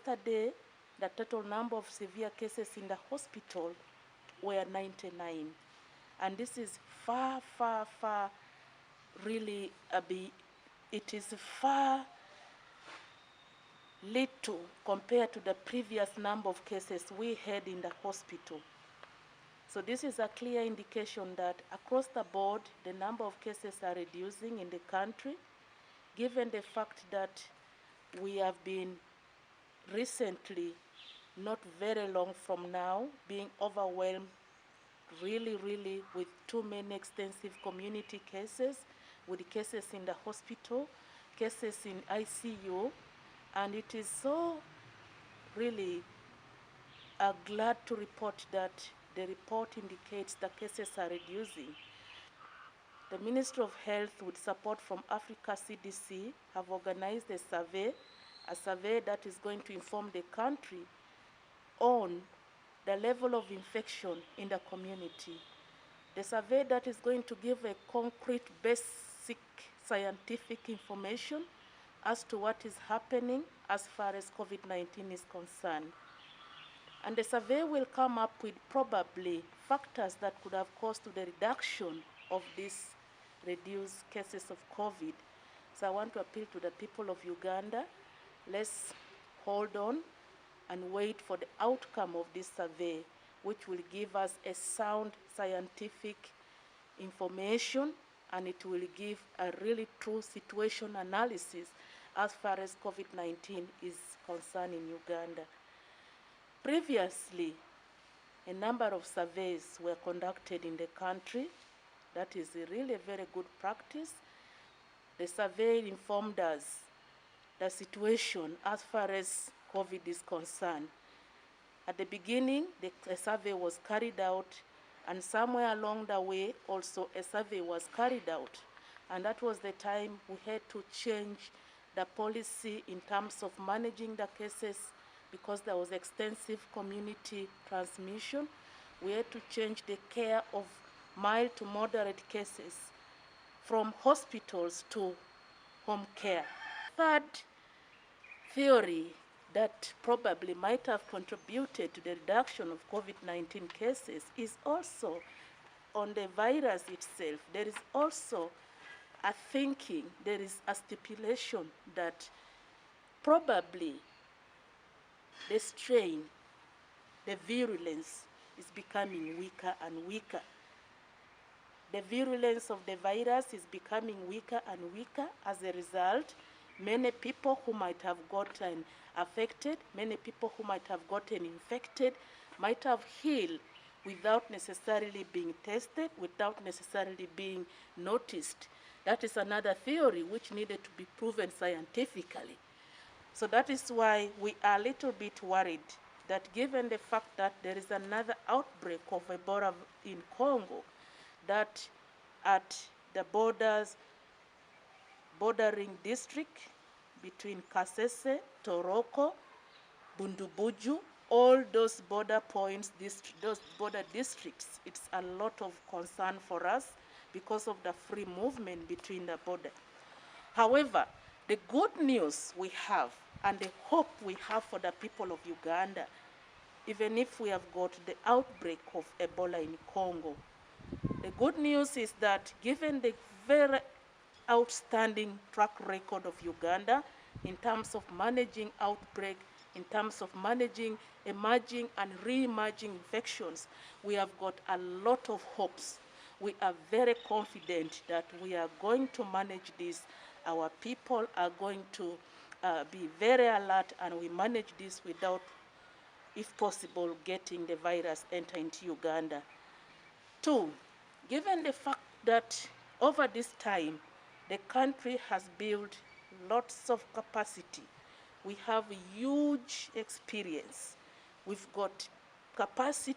Yesterday, the total number of severe cases in the hospital were 99. And this is far, far, far, really, it is far little compared to the previous number of cases we had in the hospital. So this is a clear indication that across the board, the number of cases are reducing in the country, given the fact that we have been recently, not very long from now, being overwhelmed really with too many extensive community cases, with cases in the hospital, cases in ICU, and it is so really glad to report that the report indicates the cases are reducing. The Ministry of Health, with support from Africa CDC, have organized a survey that is going to inform the country on the level of infection in the community. The survey that is going to give a concrete, basic scientific information as to what is happening as far as COVID-19 is concerned. And the survey will come up with probably factors that could have caused the reduction of these reduced cases of COVID. So I want to appeal to the people of Uganda, let's hold on and wait for the outcome of this survey, which will give us a sound scientific information, and it will give a really true situation analysis as far as COVID-19 is concerned in Uganda. Previously, a number of surveys were conducted in the country. That is really a very good practice. The survey informed us the situation as far as COVID is concerned. At the beginning, the survey was carried out, and somewhere along the way, also a survey was carried out. And that was the time we had to change the policy in terms of managing the cases, because there was extensive community transmission. We had to change the care of mild to moderate cases from hospitals to home care. Third theory that probably might have contributed to the reduction of COVID-19 cases is also on the virus itself. There is also a thinking, there is a stipulation that probably the strain, the virulence is becoming weaker and weaker. The virulence of the virus is becoming weaker and weaker. As a result, many people who might have gotten affected, many people who might have gotten infected, might have healed without necessarily being tested, without necessarily being noticed. That is another theory which needed to be proven scientifically. So that is why we are a little bit worried that, given the fact that there is another outbreak of Ebola in Congo, that at the bordering district between Kasese, Toroko, Bundubuju, all those border points, those border districts, it's a lot of concern for us because of the free movement between the border. However, the good news we have and the hope we have for the people of Uganda, even if we have got the outbreak of Ebola in Congo, the good news is that, given the very outstanding track record of Uganda in terms of managing outbreak, in terms of managing emerging and re-emerging infections, we have got a lot of hopes. We are very confident that we are going to manage this. Our people are going to be very alert, and we manage this without, if possible, getting the virus enter into Uganda. Two, given the fact that over this time, the country has built lots of capacity. We have huge experience. We've got capacity